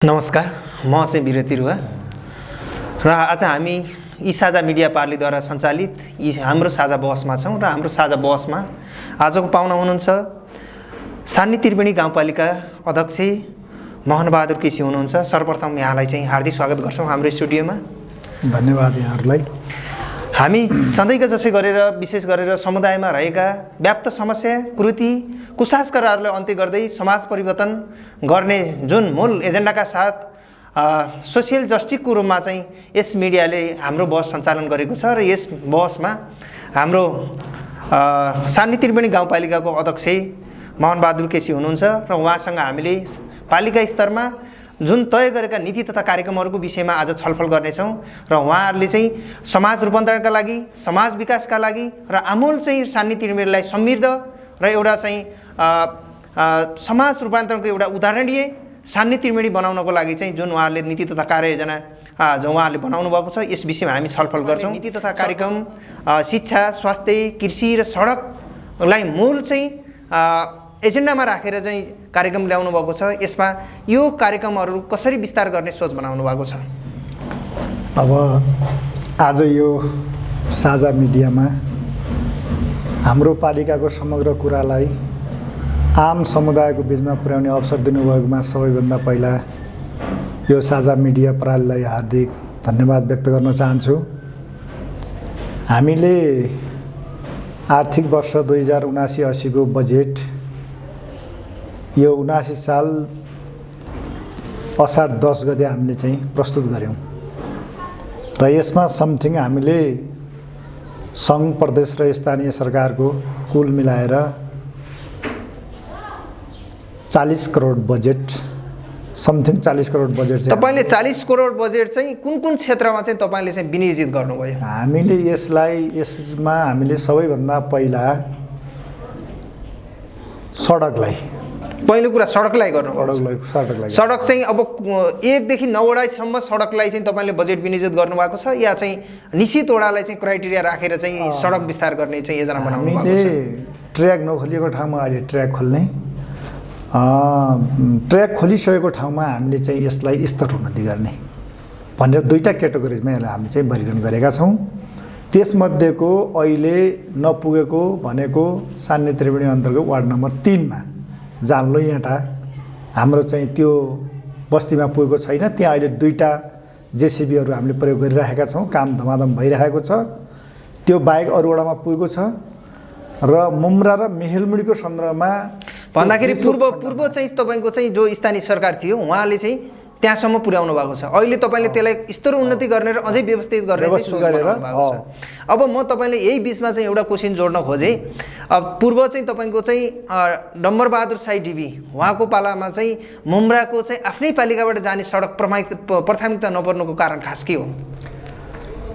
नमस्कार, म चाहिँ विरती रुवा र आज हामी यी साझा मिडिया पार्लीद्वारा सञ्चालित यी हाम्रो साझा बहसमा छौँ र हाम्रो साझा बहसमा आजको पाहुना हुनुहुन्छ सान्नी त्रिवेणी गाउँपालिका अध्यक्ष मोहनबहादुर केसी हुनुहुन्छ। सर्वप्रथम यहाँलाई चाहिँ हार्दिक स्वागत गर्छौँ हाम्रो स्टुडियोमा। धन्यवाद यहाँहरूलाई। हामी सधैँका जसै गरेर विशेष गरेर समुदायमा रहेका व्याप्त समस्या कुरीति कुसंस्कारहरूलाई अन्त्य गर्दै समाज परिवर्तन गर्ने जुन मूल एजेन्डाका साथ सोसियल जस्टिसको रूपमा चाहिँ यस मिडियाले हाम्रो बहस सञ्चालन गरेको छ र यस बहसमा हाम्रो सान्नी त्रिवेणी गाउँपालिकाको अध्यक्ष मोहनबहादुर केसी हुनुहुन्छ र उहाँसँग हामीले पालिका स्तरमा जुन तय गरेका नीति तथा कार्यक्रमहरूको विषयमा आज छलफल गर्नेछौँ र उहाँहरूले चाहिँ समाज रूपान्तरणका लागि, समाज विकासका लागि र आमूल चाहिँ सान्नी त्रिवेणीलाई समृद्ध र एउटा चाहिँ समाज रूपान्तरणको एउटा उदाहरणीय सान्नी त्रिवेणी बनाउनको लागि चाहिँ जुन उहाँहरूले नीति तथा कार्ययोजना जो उहाँहरूले बनाउनु भएको छ यस विषयमा हामी छलफल गर्छौँ। नीति तथा कार्यक्रम शिक्षा, स्वास्थ्य, कृषि र सडकलाई मूल चाहिँ एजेन्डामा राखेर चाहिँ कार्यक्रम ल्याउनु भएको छ। यसमा यो कार्यक्रमहरू कसरी विस्तार गर्ने सोच बनाउनु भएको छ। अब आज यो साझा मिडियामा हाम्रो पालिकाको समग्र कुरालाई आम समुदायको बिचमा पुर्याउने अवसर दिनुभएकोमा सबैभन्दा पहिला यो साझा मिडिया प्रणालीलाई हार्दिक धन्यवाद व्यक्त गर्न चाहन्छु। हामीले आर्थिक वर्ष 2079-80 को बजेट यो 79 साल असार 10 गते हामीले चाहिँ प्रस्तुत गऱ्यौँ र यसमा समथिङ हामीले सङ्घ, प्रदेश र स्थानीय सरकारको कुल मिलाएर 40 crore budget, something 40 crore budget चाहिँ तपाईले 40 करोड बजेट चाहिँ कुन क्षेत्रमा चाहिँ तपाईले चाहिँ विनियोजित गर्नुभयो? हामीले यसमा हामीले सबैभन्दा पहिला सडकलाई, पहिलो कुरा सडकलाई गर्नुभयो। सडक चाहिँ अब 1 देखि 9 वडासम्म सडकलाई चाहिँ तपाईले बजेट विनियोजित गर्नुभएको छ या चाहिँ निश्चित वडालाई चाहिँ क्राइटेरिया राखेर चाहिँ सडक विस्तार गर्ने चाहिँ योजना बनाउनु भएको छ? ट्र्याक नखोलिएको ठाउँमा अहिले ट्र्याक खोल्ने, ट्र्याक खोलिसकेको ठाउँमा हामीले चाहिँ यसलाई स्तर उन्नति गर्ने भनेर दुईटा क्याटेगोरीमा यसलाई हामीले चाहिँ वर्गीकरण गरेका छौँ। त्यसमध्येको अहिले नपुगेको भनेको सान्नी त्रिवेणी अन्तर्गत वार्ड नम्बर 3 मा जाललोइयाटा हाम्रो चाहिँ त्यो बस्तीमा पुगेको छैन। त्यहाँ अहिले 2टा जेसिबीहरू हामीले प्रयोग गरिरहेका छौँ, काम धमाधम भइरहेको छ। त्यो बाहेक अरू वडामा पुगेको छ र मुम्रा र मेहेलमुडीको सन्दर्भमा भन्दाखेरि पूर्व चाहिँ तपाईको चाहिँ जो स्थानीय सरकार थियो उहाँले चाहिँ त्यहाँसम्म पुर्याउनु भएको छ। अहिले तपाईले त्यसलाई स्तर उन्नति गर्ने र अझै व्यवस्थित गर्ने चाहिँ सोच बनाउनु भएको छ। अब म तपाईले यही बीचमा चाहिँ एउटा क्वेशन जोड्न खोजेँ। अब पूर्व चाहिँ तपाईको चाहिँ डम्बरबहादुर साई डिबी उहाँको पालामा चाहिँ मुम्राको चाहिँ आफ्नै पालिकाबाट जाने सडक प्राथमिकता नपर्नुको कारण खास के हो?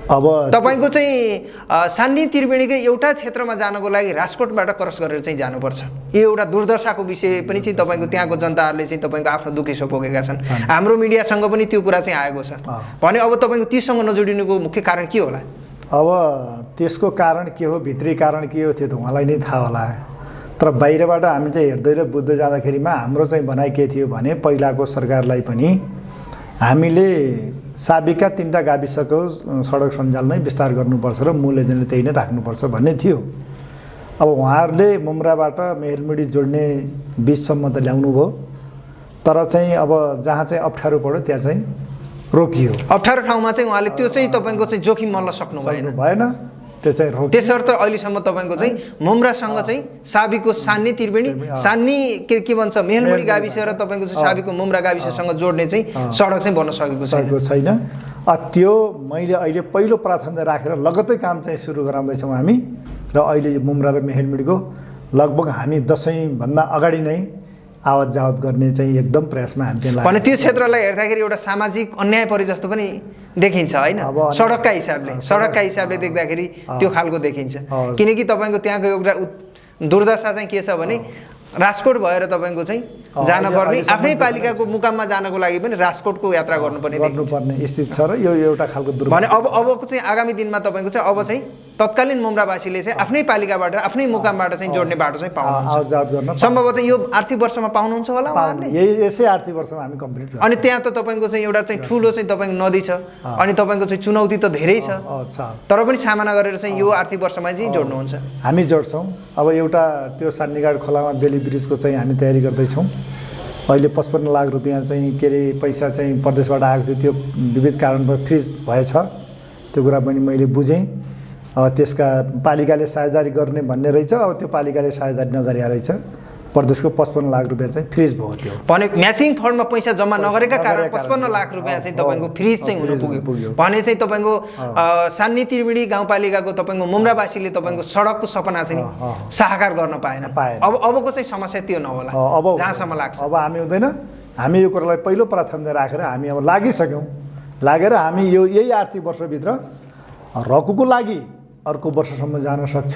अब तपाईको चाहिँ सान्नी त्रिवेणीकै एउटा क्षेत्रमा जानको लागि राजकोटबाट क्रस गरेर चाहिँ जानुपर्छ। यो एउटा दुर्दशाको विषय पनि चाहिँ तपाईको त्यहाँको जनताहरूले चाहिँ तपाईको आफ्नो दुखी सोपोकेका छन्। हाम्रो मिडियासँग पनि त्यो कुरा चाहिँ आएको छ भने अब तपाईको तीसँग नजोडिनुको मुख्य कारण के होला? अब त्यसको कारण के हो, भित्री कारण के हो त्यो त उहाँलाई नै थाहा होला। तर बाहिरबाट हामी चाहिँ हेर्दै र बुझ्दै जाँदाखेरिमा हाम्रो चाहिँ भनाइ के थियो भने पहिलाको सरकारलाई पनि हामीले साबिकका 3टा गाविसको सडक सञ्जाल नै विस्तार गर्नुपर्छ र मूल एजेन्डा त्यही नै राख्नुपर्छ भन्ने थियो। अब उहाँहरूले मुम्राबाट मेहेलमुडी जोड्ने बीचसम्म त ल्याउनु भयो, तर चाहिँ अब जहाँ चाहिँ अप्ठ्यारो पर्यो त्यहाँ चाहिँ रोकियो। अप्ठ्यारो ठाउँमा चाहिँ उहाँले त्यो चाहिँ तपाईँको चाहिँ जोखिम मल्न सक्नु भएन, त्यो चाहिँ रोकियो। त्यसर्थ अहिलेसम्म तपाईँको चाहिँ मुम्रासँग चाहिँ साबीको सान्नी त्रिवेणी, सान्नी के भन्छ मेहेलमुडी गाविस र तपाईँको चाहिँ साबीको मुम्रा गाविससँग जोड्ने चाहिँ सडक चाहिँ बन्न सकेको छैन। त्यो मैले अहिले पहिलो प्राथमिकता राखेर लगत्तै काम चाहिँ सुरु गराउँदैछौँ हामी र अहिले मुम्रा र मेहेलमुडीको लगभग हामी दसैँभन्दा अगाडि नै आवत जावत गर्ने चाहिँ एकदम प्रयासमा हामी चाहिँ भने त्यो क्षेत्रलाई हेर्दाखेरि एउटा सामाजिक अन्याय परे जस्तो पनि देखिन्छ हैन? सडकका हिसाबले देख्दाखेरि त्यो खालको देखिन्छ। किनकि तपाईको त्यहाँको एउटा दुर्दशा चाहिँ के छ भने राजकोट भएर तपाईको चाहिँ जानुपर्ने, आफ्नै पालिकाको मुकाममा जानको लागि पनि राजकोटको यात्रा गर्नुपर्ने स्थिति छ र यो एउटा खालको भने अबको चाहिँ आगामी दिनमा तपाईको चाहिँ अब चाहिँ तत्कालीन मुम्रावासीले चाहिँ आफ्नै पालिकाबाट आफ्नै मुकामबाट चाहिँ जोड्ने बाटो चाहिँ पाउनुहुन्छ आवजात गर्न सम्भवतः यो आर्थिक वर्षमा पाउनुहुन्छ होला उहाँहरूले यही यसै आर्थिक वर्षमा हामी कम्प्लिट गर्छौँ। अनि त्यहाँ त तपाईँको चाहिँ एउटा चाहिँ ठुलो चाहिँ तपाईँको नदी छ अनि तपाईँको चाहिँ चुनौती त धेरै छ तर पनि सामना गरेर चाहिँ यो आर्थिक वर्षमा चाहिँ जोड्नुहुन्छ। हामी जोड्छौँ। अब एउटा त्यो सान्नीघाट खोलामा बेली ब्रिजको चाहिँ हामी तयारी गर्दैछौँ। अहिले 55 लाख रुपियाँ चाहिँ के अरे पैसा चाहिँ प्रदेशबाट आएको थियो, त्यो विविध कारणबाट फ्रिज भएछ। त्यो कुरा पनि मैले बुझेँ। त्यसका पालिकाले साझेदारी गर्ने भन्ने रहेछ, अब त्यो पालिकाले साझेदारी नगरेका रहेछ। प्रदेशको 55 लाख रुपियाँ चाहिँ फ्रिज भयो। त्यो भने म्याचिङ फन्डमा पैसा जम्मा नगरेका कारण 55 लाख रुपियाँ चाहिँ तपाईँको फ्रिज चाहिँ हुन पुग्यो भने चाहिँ तपाईँको सान्नी त्रिवेणी गाउँपालिकाको तपाईँको मुम्रावासीले तपाईँको सडकको सपना चाहिँ साकार गर्न पाएन। अबको चाहिँ समस्या त्यो नहोला अब जहाँसम्म लाग्छ। अब हामी हुँदैन, हामी यो कुरालाई पहिलो प्राथमिकता राखेर हामी अब लागिसक्यौँ। लागेर हामी यही आर्थिक वर्षभित्र रकुको लागि अर्को वर्षसम्म जान सक्छ।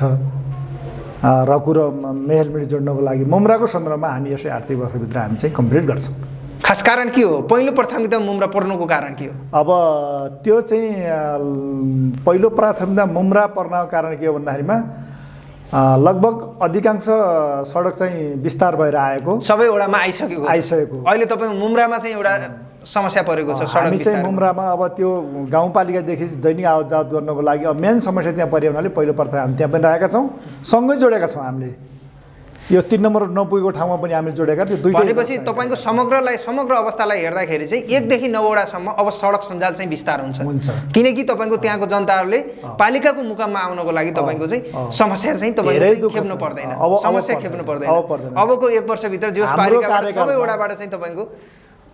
रकु र मेहेलमिडी जोड्नको लागि मुम्राको सन्दर्भमा हामी यसै आर्थिक वर्षभित्र हामी चाहिँ कम्प्लिट गर्छौँ। खास कारण के हो? पहिलो प्राथमिकता मुम्रा पर्नुको कारण के हो? अब त्यो चाहिँ पहिलो प्राथमिकता मुम्रा पर्नको कारण के हो भन्दाखेरिमा लगभग अधिकांश सडक चाहिँ विस्तार भएर आएको, सबै वडामा आइसकेको। अहिले तपाईँको मुम्रामा चाहिँ एउटा समस्या परेको छ सडक हामी चाहिँ मुम्रामा अब त्यो गाउँपालिकादेखि दैनिक आवत जावत गर्नको लागि अब मेन समस्या त्यहाँ पऱ्यो हुनाले पहिलो प्राथमिकता हामी त्यहाँ पनि राखेका छौँ। सँगै जोडेका छौँ हामीले। यो 3 नम्बर नपुगेको ठाउँमा पनि हामीले जोडेका त्यो दुईटै। भनेपछि तपाईँको समग्र अवस्थालाई हेर्दाखेरि चाहिँ 1 देखि 9 वडासम्म अब सडक सञ्जाल चाहिँ विस्तार हुन्छ किनकि तपाईँको त्यहाँको जनताहरूले पालिकाको मुकाममा आउनको लागि तपाईँको चाहिँ समस्या चाहिँ तपाईँको खेप्नु पर्दैन। समस्या खेप्नु पर्दैन। अबको 1 वर्षभित्र जो पालिकाबाट सबै वडाबाट चाहिँ तपाईँको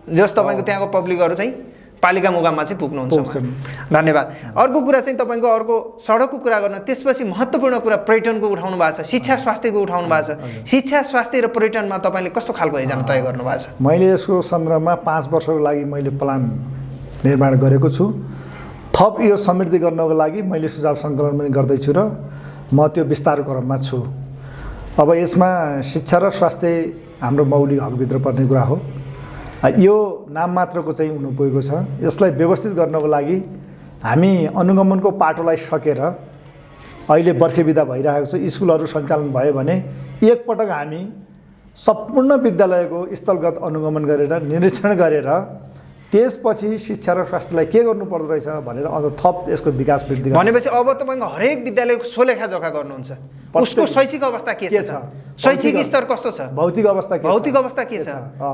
त्यहाँको पब्लिकहरू चाहिँ पालिका मुकाममा चाहिँ पुग्नुहुन्छ। धन्यवाद। अर्को कुरा चाहिँ तपाईँको अर्को सडकको कुरा गर्न त्यसपछि महत्त्वपूर्ण कुरा पर्यटनको उठाउनु भएको छ, शिक्षा स्वास्थ्यको उठाउनु भएको छ। शिक्षा स्वास्थ्य र पर्यटनमा तपाईँले कस्तो खालको योजना तय गर्नु भएको छ? मैले यसको सन्दर्भमा 5 वर्षको लागि मैले प्लान निर्माण गरेको छु। थप यो समृद्धि गर्नको लागि मैले सुझाव सङ्कलन पनि गर्दैछु र म त्यो विस्तार क्रममा छु। अब यसमा शिक्षा र स्वास्थ्य हाम्रो मौलिक हकभित्र पर्ने कुरा हो। यो नाम मात्रको चाहिँ हुनु पुगेको छ। यसलाई व्यवस्थित गर्नको लागि हामी अनुगमनको पाटोलाई सकेर अहिले बर्खे बिदा भइरहेको छ। स्कुलहरू सञ्चालन भयो भने एकपटक हामी सम्पूर्ण विद्यालयको स्थलगत अनुगमन गरेर निरीक्षण गरेर त्यसपछि शिक्षा र स्वास्थ्यलाई के गर्नुपर्दो रहेछ भनेर अझ थप यसको विकास वृद्धि गर्नु। भनेपछि अब तपाईँको हरेक विद्यालयको सोलेखाजोखा गर्नुहुन्छ। उसको शैक्षिक अवस्था के छ? शैक्षिक स्तर कस्तो छ? भौतिक अवस्था के छ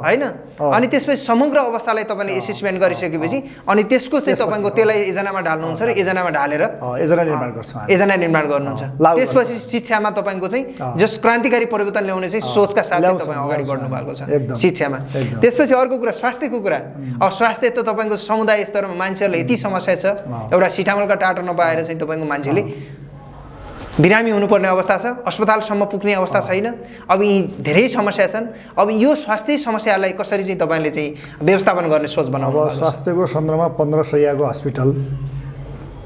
हैन? अनि त्यसपछि समग्र अवस्थालाई तपाईँले एसेसमेन्ट गरिसकेपछि अनि त्यसको चाहिँ तपाईँको त्यसलाई एजेन्डामा ढाल्नुहुन्छ र एजेन्डामा ढालेर एजेन्डा निर्माण गर्नुहुन्छ। त्यसपछि शिक्षामा तपाईँको चाहिँ जस क्रान्तिकारी परिवर्तन ल्याउने चाहिँ सोचका साथ तपाईँ अगाडि बढ्नु भएको छ शिक्षामा। त्यसपछि अर्को कुरा स्वास्थ्यको कुरा। अब स्वास्थ्य त तपाईँको समुदाय स्तरमा मान्छेहरूले यति समस्या छ, एउटा सिटामलका टाटो नपाएर चाहिँ तपाईँको मान्छेले बिरामी हुनुपर्ने अवस्था छ, अस्पतालसम्म पुग्ने अवस्था छैन। अब यी धेरै समस्या छन्। अब यो स्वास्थ्य समस्यालाई कसरी चाहिँ तपाईँले चाहिँ व्यवस्थापन गर्ने सोच बनाउनु भएको छ? स्वास्थ्यको सन्दर्भमा 15 शय्याको हस्पिटल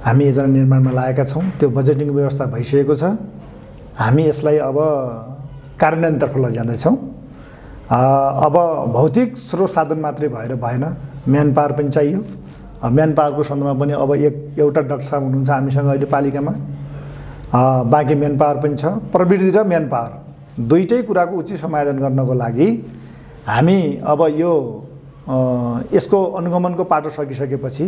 हामी योजना निर्माणमा लागेका छौँ। त्यो बजेटिङ व्यवस्था भइसकेको छ। हामी यसलाई अब कार्यान्वयनतर्फ लैजाँदैछौँ। अब भौतिक स्रोत साधन मात्रै भएर भएन, म्यान पावर पनि चाहियो। म्यान पावरको सन्दर्भमा पनि अब एउटा डाक्टर साहब हुनुहुन्छ हामीसँग अहिले पालिकामा, बाँकी म्यान पावर पनि छ। प्रविधि र म्यान पावर दुईटै कुराको उचित समायोजन गर्नको लागि हामी अब यो यसको अनुगमनको पाटो सकिसकेपछि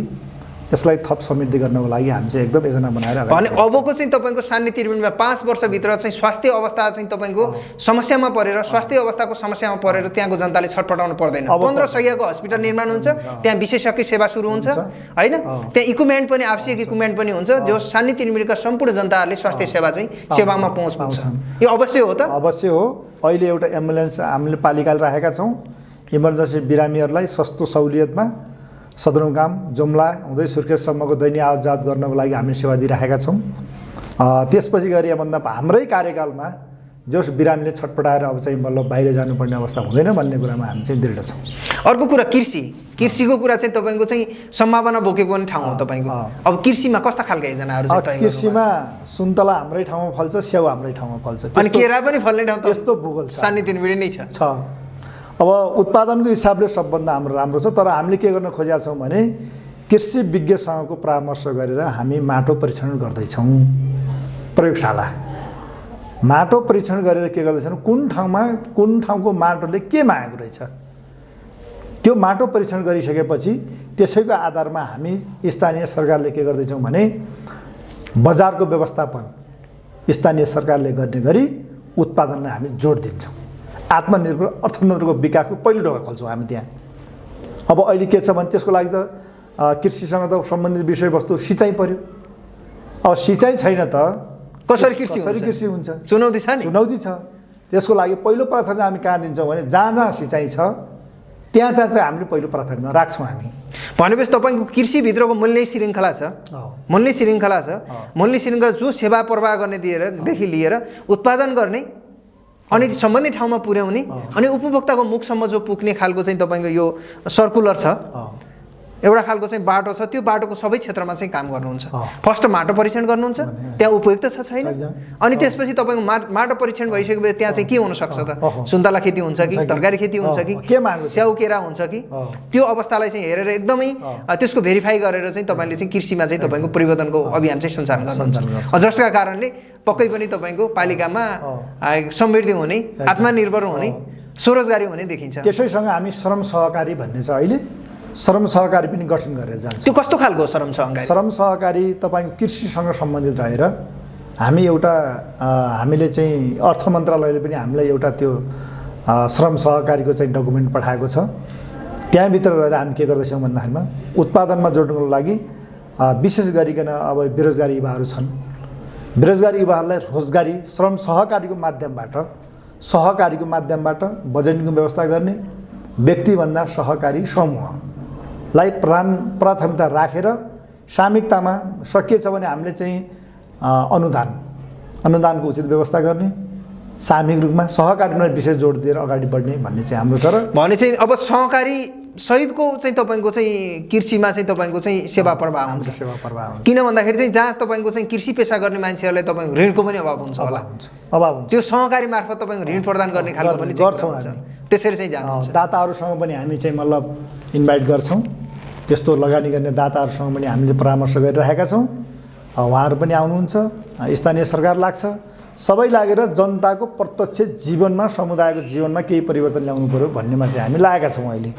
यसलाई थप समृद्धि गर्नको लागि हामी चाहिँ एकदम योजना बनाएर भने अबको चाहिँ तपाईँको सान्नी त्रिवेणीमा 5 वर्षभित्र चाहिँ स्वास्थ्य अवस्था चाहिँ तपाईँको समस्यामा परेर स्वास्थ्य अवस्थाको समस्यामा परेर त्यहाँको जनताले छटपटाउनु पर्दैन। 15 शय्याको हस्पिटल निर्माण हुन्छ, त्यहाँ विशेषज्ञ सेवा सुरु हुन्छ हैन? त्यहाँ इक्विपमेन्ट पनि आवश्यक इक्विपमेन्ट पनि हुन्छ जो सान्नी त्रिवेणीका सम्पूर्ण जनताहरूले स्वास्थ्य सेवा चाहिँ सेवामा पहुँच पुग्छ। यो अवश्य हो त? अवश्य हो। अहिले एउटा एम्बुलेन्स हामीले पालिकाले राखेका छौँ। इमर्जेन्सी बिरामीहरूलाई सस्तो सहुलियतमा सदरमुकाम जुम्ला हुँदै सुर्खेतसम्मको दैनिक आवत जावत गर्नको लागि हामी सेवा दिइराखेका छौँ। त्यसपछि गरी भन्दा हाम्रै कार्यकालमा जस बिरामीले छटपटाएर अब चाहिँ बल्ल बाहिर जानुपर्ने अवस्था हुँदैन भन्ने कुरामा हामी चाहिँ दृढ छौँ। अर्को कुरा कृषिको कुरा चाहिँ तपाईँको चाहिँ सम्भावना बोकेको पनि ठाउँ हो तपाईँको। अब कृषिमा कस्ता खालका योजनाहरू चाहिँ तय गर्नु? कृषिमा सुन्तला हाम्रै ठाउँमा फल्छ, स्याउ हाम्रै ठाउँमा फल्छ, अनि केरा पनि फल्ने ठाउँ त्यस्तो भूगोल छ, सान्नी त्रिवेणी नै छ। अब उत्पादनको हिसाबले सबभन्दा हाम्रो राम्रो छ। तर हामीले के गर्न खोजेका छौँ भने कृषि विज्ञसँगको परामर्श गरेर हामी माटो परीक्षण गर्दैछौँ। प्रयोगशाला माटो परीक्षण गरेर के गर्दैछन् कुन ठाउँको माटोले के मागेको रहेछ त्यो माटो परीक्षण गरिसकेपछि त्यसैको आधारमा हामी स्थानीय सरकारले के गर्दैछौँ भने बजारको व्यवस्थापन स्थानीय सरकारले गर्ने गरी उत्पादनलाई हामी जोड दिन्छौँ। आत्मनिर्भर अर्थतन्त्रको विकासको पहिलो ढोका खोल्छौँ हामी त्यहाँ। अब अहिले के छ भने त्यसको लागि त कृषिसँग त सम्बन्धित विषयवस्तु सिँचाइ पर्यो। अब सिँचाइ छैन त कसरी कृषि हुन्छ? चुनौती छ नि, चुनौती छ। त्यसको लागि पहिलो प्राथमिकता हामी कहाँ दिन्छौँ भने जहाँ सिँचाइ छ त्यहाँ चाहिँ हामीले पहिलो प्राथमिकता राख्छौँ हामी। भनेपछि तपाईँको कृषिभित्रको मूल्य श्रृङ्खला छ, मूल्य श्रृङ्खला छ। मूल्य श्रृङ्खला जो सेवा प्रवाह गर्नेदेखि लिएर उत्पादन गर्ने अनि सम्बन्धित ठाउँमा पुर्याउने अनि उपभोक्ताको मुखसम्म जो पुग्ने खालको चाहिँ तपाईँको यो सर्कुलर छ, एउटा खालको चाहिँ बाटो छ। त्यो बाटोको सबै क्षेत्रमा चाहिँ काम गर्नुहुन्छ। फर्स्ट माटो परीक्षण गर्नुहुन्छ, त्यहाँ उपयुक्त छ छैन, अनि त्यसपछि तपाईँको माटो परीक्षण भइसकेपछि त्यहाँ चाहिँ के हुनसक्छ त? सुन्तला खेती हुन्छ कि तरकारी खेती हुन्छ कि स्याउ केरा हुन्छ कि? त्यो अवस्थालाई चाहिँ हेरेर एकदमै त्यसको भेरिफाई गरेर चाहिँ तपाईँले चाहिँ कृषिमा चाहिँ तपाईँको परिवर्तनको अभियान चाहिँ सञ्चालन गर्नुहुन्छ। जसका कारणले पक्कै पनि तपाईँको पालिकामा समृद्धि हुने, आत्मनिर्भर हुने, स्वरोजगारी हुने देखिन्छ। त्यसैसँग हामी श्रम सहकारी भन्ने छ, अहिले श्रम सहकारी पनि गठन गरेर जान्छ। त्यो कस्तो खालको श्रम सहकारी? श्रम सहकारी तपाईँको कृषिसँग सम्बन्धित रहेर हामी एउटा हामीले चाहिँ अर्थ मन्त्रालयले पनि हामीलाई एउटा त्यो श्रम सहकारीको चाहिँ डकुमेन्ट पठाएको छ। त्यहाँभित्र रहेर हामी के गर्दैछौँ भन्दाखेरिमा उत्पादनमा जोड्नको लागि विशेष गरिकन अब बेरोजगारी युवाहरू छन्, बेरोजगारी युवाहरूलाई रोजगारी श्रम सहकारीको माध्यमबाट बजेटिङको व्यवस्था गर्ने, व्यक्तिभन्दा सहकारी समूहलाई प्राथमिकता राखेर सामूहिकतामा सकिएछ भने हामीले चाहिँ अनुदानको उचित व्यवस्था गर्ने, सामूहिक रूपमा सहकारीमा विशेष जोड दिएर अगाडि बढ्ने भन्ने चाहिँ हाम्रो छ। र भने चाहिँ अब सहकारी सहितको चाहिँ तपाईँको चाहिँ कृषिमा चाहिँ तपाईँको चाहिँ सेवा प्रवाह हुन्छ। किन भन्दाखेरि चाहिँ जहाँ तपाईँको चाहिँ कृषि पेसा गर्ने मान्छेहरूलाई तपाईँको ऋणको पनि अभाव हुन्छ होला, अभाव हुन्छ। त्यो सहकारी मार्फत तपाईँको ऋण प्रदान गर्ने खालको पनि गर्छौँ हामी। त्यसरी चाहिँ जान्छ। दाताहरूसँग पनि हामी चाहिँ मतलब इन्भाइट गर्छौँ, त्यस्तो लगानी गर्ने दाताहरूसँग पनि हामीले परामर्श गरिरहेका छौँ। उहाँहरू पनि आउनुहुन्छ, स्थानीय सरकार लाग्छ, सबै लागेर जनताको प्रत्यक्ष जीवनमा समुदायको जीवनमा केही परिवर्तन ल्याउनु पर्यो भन्नेमा चाहिँ हामी लागेका छौँ। अहिले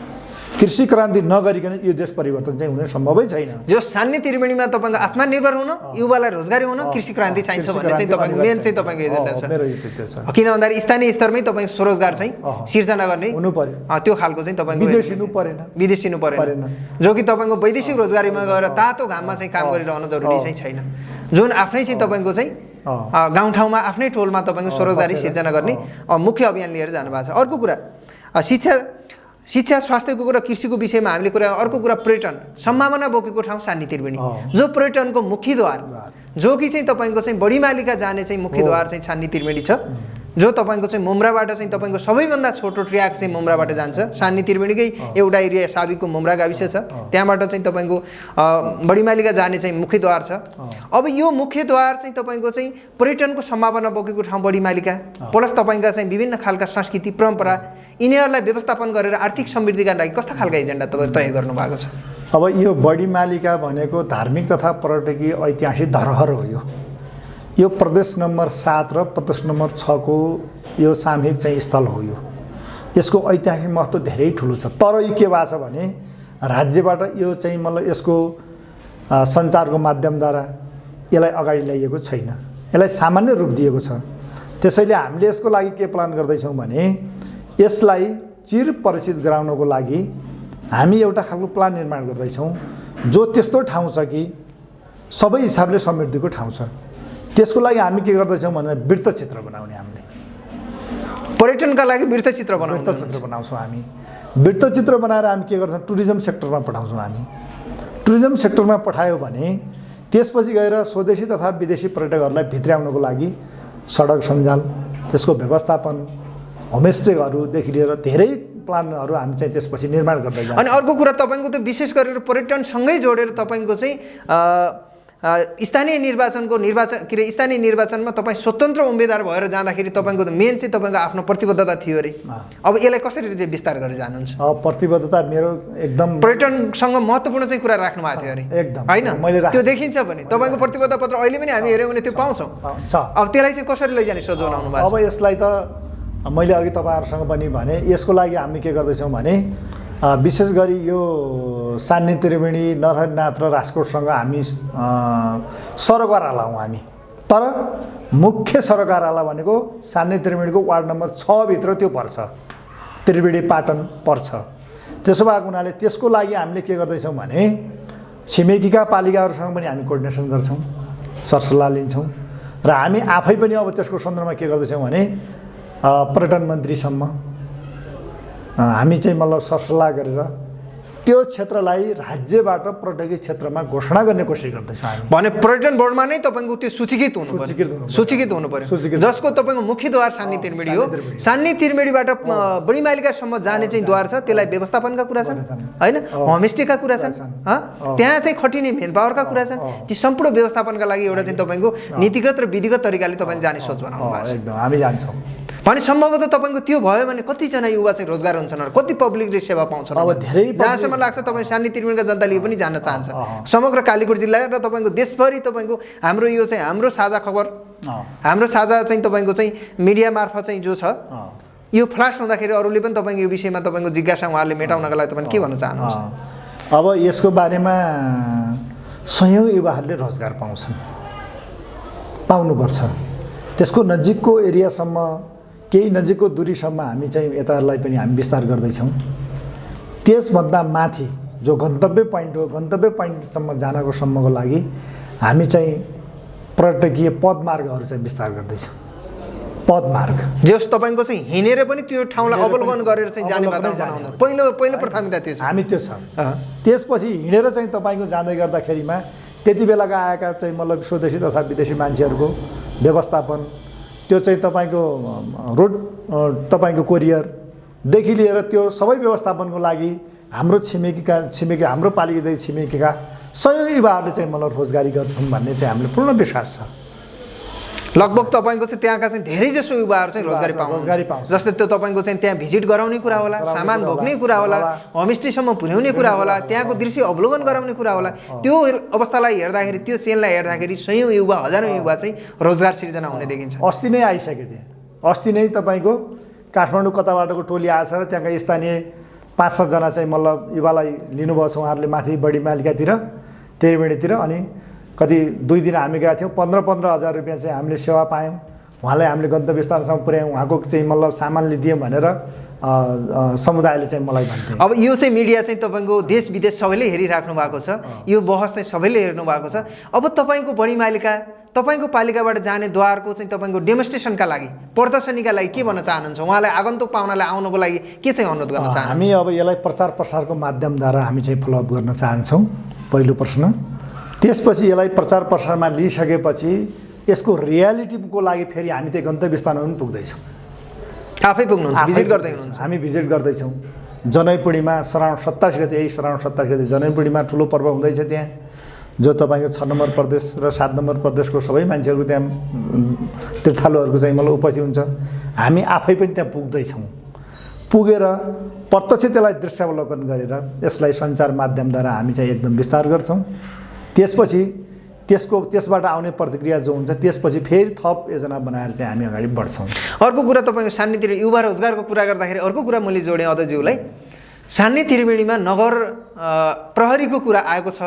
कृषि क्रान्ति नगरिकन यो देश परिवर्तन चाहिँ हुने सम्भवै छैन। जो सान्य त्रिवेणीमा तपाईँको आत्मनिर्भर हुन, युवालाई रोजगारी हुन कृषि क्रान्ति चाहिन्छ भन्ने चाहिँ तपाईँको मेन चाहिँ तपाईँको एजेन्डा छ। मेरो त्यो छ। किन भन्दाखेरि स्थानीय स्तरमै तपाईँको स्वरोजगार चाहिँ सिर्जना गर्ने हुनु पर्यो, त्यो खालको चाहिँ तपाईँको विदेशिनु परेन, जो कि तपाईँको वैदेशिक रोजगारीमा गएर तातो घाममा चाहिँ काम गरिरहन जरुरी चाहिँ छैन। जुन आफ्नै चाहिँ तपाईँको चाहिँ गाउँठाउँमा आफ्नै टोलमा तपाईँको स्वरोजगारी सिर्जना गर्ने मुख्य अभियान लिएर जानुभएको छ। अर्को कुरा शिक्षा स्वास्थ्यको कुरा, कृषिको विषयमा हामीले कुरा। अर्को कुरा पर्यटन सम्भावना बोकेको ठाउँ सान्नी त्रिवेणी, जो पर्यटनको मुख्यद्वार, जो कि चाहिँ तपाईँको चाहिँ बढीमालिका जाने चाहिँ मुख्यद्वार चाहिँ सान्नी त्रिवेणी छ। जो तपाईँको चाहिँ मुम्राबाट चाहिँ तपाईँको सबैभन्दा छोटो ट्र्याक चाहिँ मुम्राबाट जान्छ। सान्नी त्रिवेणीकै एउटा एरिया साबिकको मुम्रा गाविस छ, त्यहाँबाट चाहिँ तपाईँको बढीमालिका जाने चाहिँ मुख्यद्वार छ। अब यो मुख्यद्वार चाहिँ तपाईँको चाहिँ पर्यटनको सम्भावना बोकेको ठाउँ बढीमालिका प्लस तपाईँका चाहिँ विभिन्न खालका संस्कृति परम्परा यिनीहरूलाई व्यवस्थापन गरेर आर्थिक समृद्धिका लागि कस्ता खालका एजेन्डा तपाईँ तय गर्नु भएको छ? अब यो बढीमालिका भनेको धार्मिक तथा पर्यटकीय ऐतिहासिक धरोहर हो। यो प्रदेश नम्बर 7 र प्रदेश नम्बर 6 को यो सामूहिक चाहिँ स्थल हो। यसको ऐतिहासिक महत्त्व धेरै ठुलो छ। तर यो के भएको छ भने राज्यबाट यो चाहिँ मतलब यसको सञ्चारको माध्यमद्वारा यसलाई अगाडि ल्याइएको छैन, यसलाई सामान्य रूप दिएको छ। त्यसैले हामीले यसको लागि के प्लान गर्दैछौँ भने यसलाई चिरपरिचित गराउनको लागि हामी एउटा खालको प्लान निर्माण गर्दैछौँ, जो त्यस्तो ठाउँ छ कि सबै हिसाबले समृद्धिको ठाउँ छ। त्यसको लागि हामी के गर्दैछौँ भन्दा वृत्तचित्र बनाउने, हामीले पर्यटनका लागि वृत्तचित्र बनाउँछौँ। हामी वृत्तचित्र बनाएर हामी के गर्छौँ टुरिज्म सेक्टरमा पठाउँछौँ। हामी टुरिज्म सेक्टरमा पठायो भने त्यसपछि गएर स्वदेशी तथा विदेशी पर्यटकहरूलाई भित्र्याउनको लागि सडक सञ्जाल, त्यसको व्यवस्थापन, होमस्टेहरूदेखि लिएर धेरै प्लानहरू हामी चाहिँ त्यसपछि निर्माण गर्दै जान्छौँ। अनि अर्को कुरा तपाईँको त विशेष गरेर पर्यटनसँगै जोडेर तपाईँको चाहिँ स्थानीय निर्वाचनमा तपाईँ स्वतन्त्र उम्मेदवार भएर जाँदाखेरि तपाईँको मेन चाहिँ तपाईँको आफ्नो प्रतिबद्धता थियो अरे। अब यसलाई कसरी चाहिँ विस्तार गरेर जानुहुन्छ? प्रतिबद्धता मेरो एकदम पर्यटनसँग महत्त्वपूर्ण चाहिँ कुरा राख्नु भएको थियो अरे एकदम होइन? त्यो देखिन्छ भने तपाईँको प्रतिबद्धता पत्र अहिले पनि हामी हेऱ्यौँ भने त्यो पाउँछौँ। अब त्यसलाई चाहिँ कसरी लैजाने सोच बनाउनु भएको? अब यसलाई त मैले अघि तपाईँहरूसँग पनि भने यसको लागि हामी के गर्दैछौँ भने विशेष गरी यो सान्नी त्रिवेणी नरहरिनाथ र राजकोटसँग हामी सरोकाराला हौँ हामी। तर मुख्य सरोकाराला भनेको सान्नी त्रिवेणीको वार्ड नम्बर 6 भित्र त्यो पर्छ, त्रिवेणी पाटन पर्छ। त्यसो भएको हुनाले त्यसको लागि हामीले के गर्दैछौँ भने छिमेकीका पालिकाहरूसँग पनि हामी कोर्डिनेसन गर्छौँ, सरसल्लाह लिन्छौँ र हामी आफै पनि अब त्यसको सन्दर्भमा के गर्दैछौँ भने पर्यटन मन्त्रीसम्म हामी चाहिँ मतलब सरसल्लाह गरेर त्यो क्षेत्रलाई राज्यबाट पर्यटकीय क्षेत्रमा घोषणा गर्ने कोसिस गर्दैछौँ हामी। भने पर्यटन बोर्डमा नै तपाईँको त्यो सूचीकृत हुनु पर्यो, जसको तपाईँको मुख्य द्वार सान्नी त्रिवेणी हो। सान्नी त्रिवेणीबाट बढीमालिकासम्म जाने चाहिँ द्वार छ, त्यसलाई व्यवस्थापनका कुरा छन् होइन, होमस्टेका कुरा छन्, त्यहाँ चाहिँ खटिने मेन पावरका कुरा छन्। ती सम्पूर्ण व्यवस्थापनका लागि एउटा चाहिँ तपाईँको नीतिगत र विधिगत तरिकाले तपाईँ जाने सोच बनाउनु भएको छ। एकदम हामी जान्छौँ। भने सम्भवतः तपाईँको त्यो भयो भने कतिजना युवा चाहिँ रोजगार हुन्छन्, कति पब्लिकले सेवा पाउँछन्? अब धेरै जहाँसम्म लाग्छ तपाईँ सान्नी त्रिवेणीका जनताले पनि जान्न चाहन्छ। समग्र कालीकोट जिल्ला र तपाईँको देशभरि तपाईँको हाम्रो यो चाहिँ हाम्रो साझा खबर, हाम्रो साझा चाहिँ तपाईँको चाहिँ मिडिया मार्फत चाहिँ जो छ यो फ्लास हुँदाखेरि अरूले पनि तपाईँको यो विषयमा तपाईँको जिज्ञासा उहाँहरूले मेटाउनका लागि तपाईँ के भन्न चाहनुहुन्छ? अब यसको बारेमा सयौँ युवाहरूले रोजगार पाउनुपर्छ। त्यसको नजिकको एरियासम्म, केही नजिकको दूरीसम्म हामी चाहिँ यतालाई पनि हामी विस्तार गर्दैछौँ। त्यसभन्दा माथि जो गन्तव्य पोइन्ट हो, गन्तव्य पोइन्टसम्म जानको सम्मको लागि हामी चाहिँ पर्यटकीय पदमार्गहरू चाहिँ विस्तार गर्दैछौँ। पदमार्ग जस तपाईँको चाहिँ हिँडेर पनि त्यो ठाउँलाई अवलोकन गरेर चाहिँ जाने वातावरण बनाउनु पहिलो प्राथमिकता त्यो छ। हामी त्यो छ। त्यसपछि हिँडेर चाहिँ तपाईँको जाँदै गर्दाखेरिमा त्यति बेलाका आएका चाहिँ मतलब स्वदेशी तथा विदेशी मान्छेहरूको व्यवस्थापन, त्यो चाहिँ तपाईँको रोड तपाईँको कोरियरदेखि लिएर त्यो सबै व्यवस्थापनको लागि हाम्रो छिमेकी हाम्रो पालिकादेखि छिमेकीका सयौँ युवाहरूले चाहिँ मलाई रोजगारी गर्छौँ भन्ने चाहिँ हामीले पूर्ण विश्वास छ। लगभग तपाईँको चाहिँ त्यहाँका चाहिँ धेरै जसो युवाहरू चाहिँ रोजगारी पाउँछ। जस्तै त्यो तपाईँको चाहिँ त्यहाँ भिजिट गराउने कुरा होला, सामान बोक्ने कुरा होला, होमस्टेसम्म पुर्याउने कुरा होला, त्यहाँको दृश्य अवलोकन गराउने कुरा होला। त्यो अवस्थालाई हेर्दाखेरि, त्यो चेनलाई हेर्दाखेरि सयौँ युवा, हजारौँ युवा चाहिँ रोजगार सिर्जना हुने देखिन्छ। अस्ति नै आइसक्यो त्यहाँ। अस्ति नै तपाईँको काठमाडौँ कताबाटको टोली आएछ र त्यहाँका स्थानीय 5-7 जना चाहिँ मतलब युवालाई लिनुभएको छ उहाँहरूले माथि बढीमालिकातिर, त्रिवेणीतिर। अनि कति 2 दिन हामी गएका थियौँ, 15-15 हजार रुपियाँ चाहिँ हामीले सेवा पायौँ। उहाँलाई हामीले गन्तव्य स्थानसम्म पुर्यायौँ, उहाँको चाहिँ मतलब सामान लिदियौँ भनेर समुदायले चाहिँ मलाई भन्थे। अब यो चाहिँ मिडिया चाहिँ तपाईँको देश विदेश सबैले हेरिराख्नु भएको छ, यो बहस चाहिँ सबैले हेर्नु भएको छ। अब तपाईँको बढीमालिका, तपाईँको पालिकाबाट जाने द्वारको चाहिँ तपाईँको डेमोन्स्ट्रेसनका लागि, प्रदर्शनीका लागि के भन्न चाहनुहुन्छ? उहाँलाई आगन्तुक पाहुनालाई आउनको लागि के चाहिँ अनुरोध गर्न चाहनुहुन्छ? हामी अब यसलाई प्रचार प्रसारको माध्यमद्वारा हामी चाहिँ फलोअप गर्न चाहन्छौँ, पहिलो प्रश्न। त्यसपछि यसलाई प्रचार प्रसारमा लिइसकेपछि यसको रियालिटीको लागि फेरि हामी त्यही गन्तव्य स्थानमा पनि पुग्दैछौँ। आफै पुग्नुहुन्छ, भिजिट गर्दै हुनुहुन्छ? हामी भिजिट गर्दैछौँ। जनै पूर्णिमा श्रावण 27 गते, यही श्रावण 27 गते जनै पूर्णिमा ठुलो पर्व हुँदैछ त्यहाँ, जो तपाईँको 6 नम्बर प्रदेश र 7 नम्बर प्रदेशको सबै मान्छेहरू त्यहाँ तीर्थालुहरूको चाहिँ मतलब उपस्थित हुन्छ। हामी आफै पनि त्यहाँ पुग्दैछौँ। पुगेर प्रत्यक्ष त्यसलाई दृश्यावलोकन गरेर यसलाई सञ्चार माध्यमद्वारा हामी चाहिँ एकदम विस्तार गर्छौँ। त्यसपछि त्यसबाट आउने प्रतिक्रिया जो हुन्छ त्यसपछि फेरि थप योजना बनाएर चाहिँ हामी अगाडि बढ्छौँ। अर्को कुरा तपाईँको सान्नी त्रिवेणी युवा रोजगारको कुरा गर्दाखेरि अर्को कुरा मैले जोडेँ अध्यक्षज्यूलाई, सान्नी त्रिवेणीमा नगर प्रहरीको कुरा आएको छ।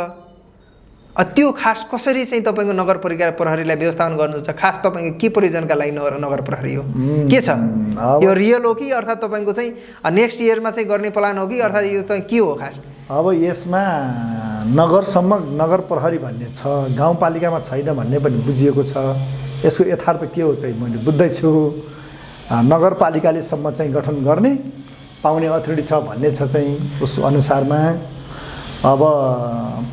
त्यो खास कसरी चाहिँ तपाईँको नगर प्रहरीलाई व्यवस्थापन गर्नुहुन्छ? खास तपाईँको के प्रयोजनका लागि नगर प्रहरी हो, के छ? यो रियल हो कि अर्थात् तपाईँको चाहिँ नेक्स्ट इयरमा चाहिँ गर्ने प्लान हो कि अर्थात् यो चाहिँ के हो खास? अब यसमा नगरसम्म नगर प्रहरी भन्ने छ, गाउँपालिकामा छैन भन्ने पनि बुझिएको छ। यसको यथार्थ के हो चाहिँ मैले बुझ्दैछु। नगरपालिकाले सम्म चाहिँ गठन गर्ने पाउने अथोरिटी छ भन्ने छ चाहिँ उस अनुसारमा। अब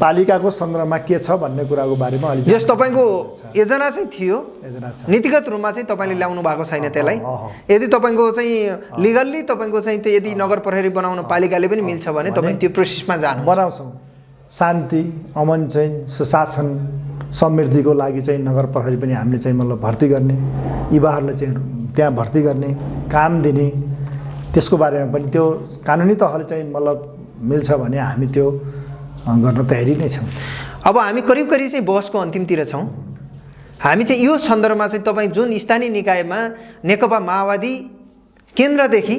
पालिकाको सन्दर्भमा के छ भन्ने कुराको बारेमा अलि जस तपाईँको योजना चाहिँ थियो, योजना छ, नीतिगत रूपमा चाहिँ तपाईँले ल्याउनु भएको छैन त्यसलाई। यदि तपाईँको चाहिँ लिगल्ली तपाईँको चाहिँ त्यो यदि नगर प्रहरी बनाउन पालिकाले पनि मिल्छ भने तपाईँ त्यो प्रोसेसमा जानु बनाउँछौँ। शान्ति, अमन चाहिँ सुशासन समृद्धिको लागि चाहिँ नगर प्रहरी पनि हामीले चाहिँ मतलब भर्ती गर्ने, युवाहरूलाई चाहिँ त्यहाँ भर्ती गर्ने, काम दिने, त्यसको बारेमा पनि त्यो कानुनी तहले चाहिँ मतलब मिल्छ भने हामी त्यो गर्न तयारी नै छौँ। अब हामी करिब चाहिँ बहसको अन्तिमतिर छौँ। हामी चाहिँ यो सन्दर्भमा चाहिँ तपाईँ जुन स्थानीय निकायमा नेकपा माओवादी केन्द्रदेखि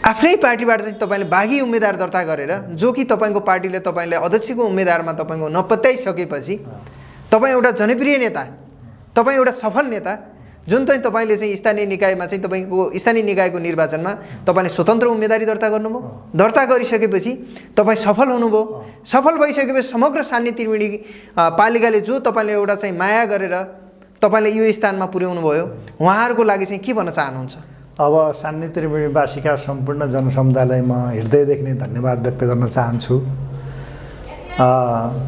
आफ्नै पार्टीबाट चाहिँ तपाईँले बागी उम्मेदवार दर्ता गरेर, जो कि तपाईँको पार्टीले तपाईँले अध्यक्षको उम्मेदवारमा तपाईँको नपत्याइसकेपछि तपाईँ एउटा जनप्रिय नेता, तपाईँ एउटा सफल नेता, जुन चाहिँ तपाईँले चाहिँ स्थानीय निकायमा चाहिँ तपाईँको स्थानीय निकायको निर्वाचनमा तपाईँले स्वतन्त्र उम्मेदवारी दर्ता गर्नुभयो। दर्ता गरिसकेपछि तपाईँ सफल हुनुभयो। सफल भइसकेपछि समग्र सान्य त्रिवेणी पालिकाले जो तपाईँले एउटा चाहिँ माया गरेर तपाईँले यो स्थानमा पुर्याउनु भयो, उहाँहरूको लागि चाहिँ के भन्न चाहनुहुन्छ? अब सान्य त्रिवेणीवासीका सम्पूर्ण जनसमुदायलाई म हृदयदेखि नै धन्यवाद व्यक्त गर्न चाहन्छु।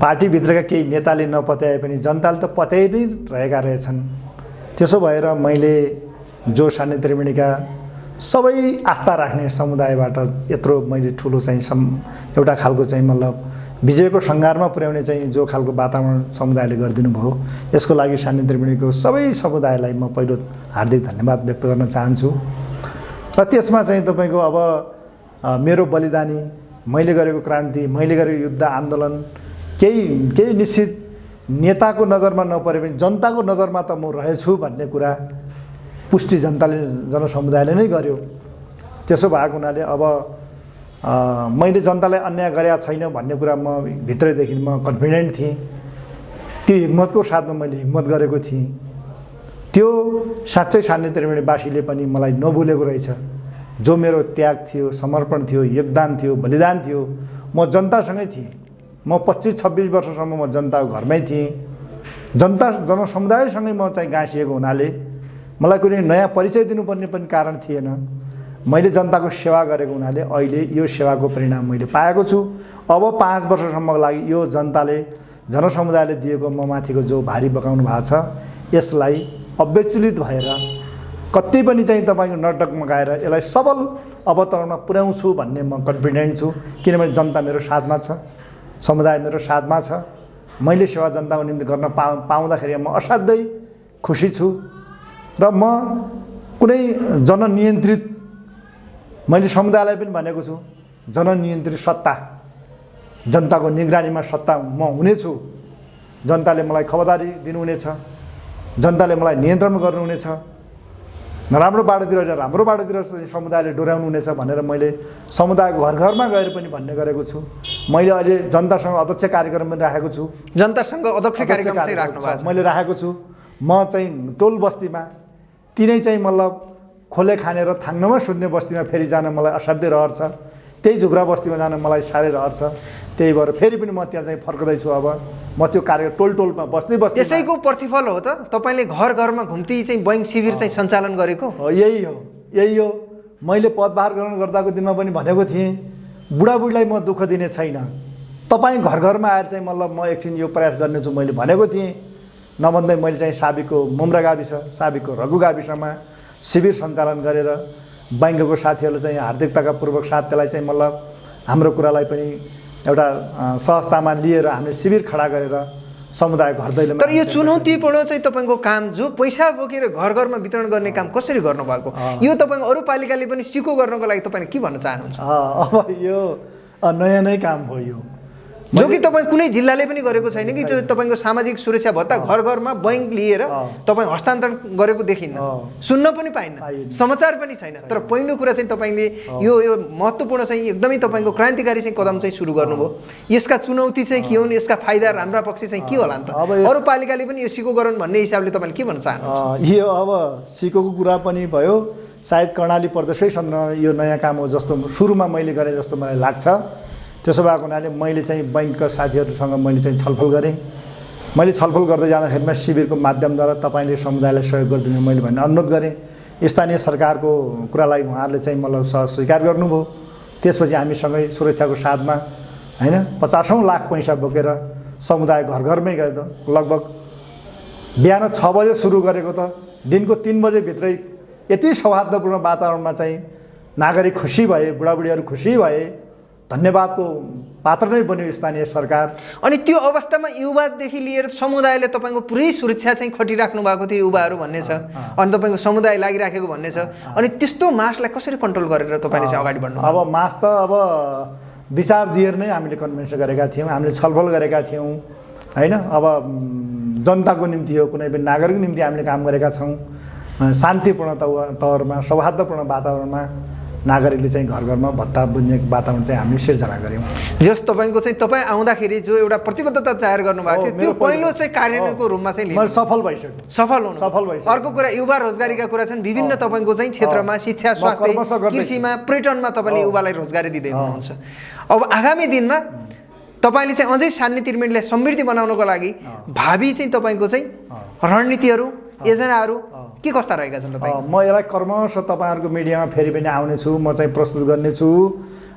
पार्टीभित्रका केही नेताले नपत्याए पनि जनताले त पत्याइ नै रहेका रहेछन्। त्यसो भएर मैले जो सान्य त्रिवेणीका सबै आस्था राख्ने समुदायबाट यत्रो मैले ठुलो चाहिँ एउटा खालको चाहिँ मतलब विजयको सङ्घारमा पुर्याउने चाहिँ जो खालको वातावरण समुदायले गरिदिनु भयो, यसको लागि सान्य त्रिवेणीको सबै समुदायलाई म पहिलो हार्दिक धन्यवाद व्यक्त गर्न चाहन्छु। र त्यसमा चाहिँ तपाईँको अब मेरो बलिदानी, मैले गरेको क्रान्ति, मैले गरेको युद्ध आन्दोलन केही निश्चित नेताको नजरमा नपरे पनि जनताको नजरमा त म रहेछु भन्ने कुरा पुष्टि जनसमुदायले नै गर्यो। त्यसो भएको हुनाले अब मैले जनतालाई अन्याय गरेका छैन भन्ने कुरा म भित्रैदेखि म कन्फिडेन्ट थिएँ। त्यो हिम्मतको साथमा मैले हिम्मत गरेको थिएँ। त्यो साँच्चै सान्य त्रिवेणीवासीले पनि मलाई नभुलेको रहेछ। जो मेरो त्याग थियो, समर्पण थियो, योगदान थियो, बलिदान थियो, म जनतासँगै थिएँ। म 25-26 वर्षसम्म म जनताको घरमै थिएँ। जनसमुदायसँगै म चाहिँ गाँसिएको हुनाले मलाई कुनै नयाँ परिचय दिनुपर्ने पनि कारण थिएन। मैले जनताको सेवा गरेको हुनाले अहिले यो सेवाको परिणाम मैले पाएको छु। अब 5 वर्षसम्मको लागि यो जनसमुदायले दिएको म माथिको जो भारी बकाउनु भएको छ, यसलाई अविचलित भएर कति पनि चाहिँ तपाईँको नडगमगाएर यसलाई सबल अवतरणमा पुर्याउँछु भन्ने म कन्फिडेन्ट छु। किनभने जनता मेरो साथमा छ, समुदाय मेरो साथमा छ। मैले सेवा जनताको निम्ति गर्न पाउँदाखेरि म असाध्यै खुसी छु। र म कुनै जननियन्त्रित, मैले समुदायलाई पनि भनेको छु, जननियन्त्रित सत्ता, जनताको निगरानीमा सत्ता म हुनेछु। जनताले मलाई खबरदारी दिनुहुनेछ, जनताले मलाई नियन्त्रण गर्नुहुनेछ। नराम्रो बाटोतिर राम्रो बाटोतिर समुदायले डोर्याउनुहुनेछ भनेर मैले समुदायको घरमा गएर पनि भन्ने गरेको छु। मैले अहिले जनतासँग अध्यक्ष कार्यक्रम पनि राखेको छु। जनतासँग अध्यक्ष कार्यक्रम चाहिँ राख्नु भएको छ? मैले राखेको छु। म चाहिँ टोल बस्तीमा तिनै चाहिँ मतलब खोले खाने र थाङ्नामा सुत्ने बस्तीमा फेरि जान मलाई असाध्यै रहर छ। त्यही झुक्रा बस्तीमा जान मलाई साह्रै रहर छ। त्यही भएर फेरि पनि म त्यहाँ चाहिँ फर्कदैछु। अब म त्यो कार्य टोलमा बस्दै त्यसैको प्रतिफल हो त तपाईँले घरमा घुम्ती चाहिँ बैंक शिविर चाहिँ सञ्चालन गरेको? यही हो। मैले पदभार ग्रहण गर्दाको दिनमा पनि भनेको थिएँ, बुढाबुढीलाई म दुःख दिने छैन। तपाईँ घरमा आएर चाहिँ मतलब म एकछिन यो प्रयास गर्नेछु मैले भनेको थिएँ। नभन्दै मैले चाहिँ साबिकको मुम्रा गाविस, साबिकको रघु गाविसमा शिविर सञ्चालन गरेर बैंकको साथीहरूले चाहिँ हार्दिकताका पूर्वक साथ त्यसलाई चाहिँ मतलब हाम्रो कुरालाई पनि एउटा सहजतामा लिएर हामीले शिविर खडा गरेर समुदाय घर दैलोमा। तर यो चुनौतीपूर्ण चाहिँ तपाईँको काम, जो पैसा बोकेर घरमा वितरण गर्ने काम कसरी गर्नुभएको, यो तपाईँको अरू पालिकाले पनि सिको गर्नको लागि तपाईँले के भन्न चाहनुहुन्छ? अब यो नयाँ नै काम हो यो, जो कि तपाईँ कुनै जिल्लाले पनि गरेको छैन कि जो तपाईँको सामाजिक सुरक्षा भत्ता घरमा बैंक लिएर तपाईँ हस्तान्तरण गरेको देखिन्न, सुन्न पनि पाइन्न, समाचार पनि छैन। तर पहिलो कुरा चाहिँ तपाईँले यो महत्त्वपूर्ण चाहिँ एकदमै तपाईँको क्रान्तिकारी चाहिँ कदम चाहिँ सुरु गर्नुभयो। यसका चुनौती चाहिँ के हुन्, यसका फाइदा राम्रा पक्ष चाहिँ के होला त? अरू पालिकाले पनि यो सिको गरून् भन्ने हिसाबले तपाईँले के भन्न चाहनुहुन्छ? यो अब सिकोको कुरा पनि भयो, सायद कर्णाली प्रदेशकै सन्दर्भमा यो नयाँ काम हो जस्तो सुरुमा मैले गरेँ जस्तो मलाई लाग्छ। त्यसो भएको हुनाले मैले चाहिँ बैंकका साथीहरूसँग मैले चाहिँ छलफल गरेँ। मैले छलफल गर्दै जाँदाखेरिमा शिविरको माध्यमद्वारा तपाईँले समुदायलाई सहयोग गरिदिनु मैले भन्ने अनुरोध गरेँ। स्थानीय सरकारको कुरालाई उहाँहरूले चाहिँ मतलब स्वीकार गर्नुभयो। त्यसपछि हामीसँगै सुरक्षाको साथमा हैन 50औं लाख पैसा बोकेर समुदाय घरमै गए। त लगभग बिहान 6 बजे सुरु गरेको त दिनको 3 बजे भित्रै यति सौहार्दपूर्ण वातावरणमा चाहिँ नागरिक खुसी भए, बुढाबुढीहरू खुसी भए, धन्यवादको पात्र नै बन्यो स्थानीय सरकार। अनि त्यो अवस्थामा युवादेखि लिएर समुदायले तपाईँको पुरै सुरक्षा चाहिँ खटिराख्नु भएको थियो युवाहरू भन्ने छ, अनि तपाईँको समुदाय लागिराखेको भन्ने छ। अनि त्यस्तो मासलाई कसरी कन्ट्रोल गरेर तपाईँले चाहिँ अगाडि बढ्नु? अब मास त अब विचार दिएर नै हामीले कन्भेन्सन गरेका थियौँ, हामीले छलफल गरेका थियौँ होइन। अब जनताको निम्ति हो, कुनै पनि नागरिकको निम्ति हामीले काम गरेका छौँ। शान्तिपूर्ण तवरमा, सौहार्दपूर्ण वातावरणमा नागरिकले चाहिँ घर घरमा भत्ता बुझ्ने वातावरण चाहिँ हामीले सिर्जना गऱ्यौँ। जस तपाईँको चाहिँ तपाईँ आउँदाखेरि जो एउटा प्रतिबद्धता जाहेर गर्नुभएको थियो त्यो पहिलो चाहिँ कार्यान्वयनको रूपमा चाहिँ मैले सफल भइसक्यो। सफल भइसक्यो। अर्को कुरा युवा रोजगारीका कुरा छन्, विभिन्न तपाईँको चाहिँ क्षेत्रमा शिक्षा, स्वास्थ्य, कृषिमा, पर्यटनमा तपाईँले युवालाई रोजगारी दिँदै हुनुहुन्छ। अब आगामी दिनमा तपाईँले चाहिँ अझै सान्ने त्रिवेणीलाई समृद्धि बनाउनको लागि भावी चाहिँ तपाईँको चाहिँ रणनीतिहरू, योजनाहरू के कस्ता रहेका छन् तपाईँ? म यसलाई क्रमशः तपाईँहरूको मिडियामा फेरि पनि आउनेछु, म चाहिँ प्रस्तुत गर्नेछु।